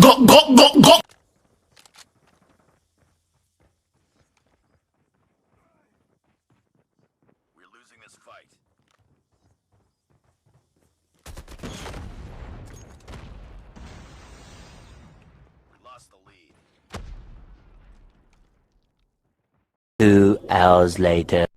We're losing this fight. We lost the lead. 2 hours later.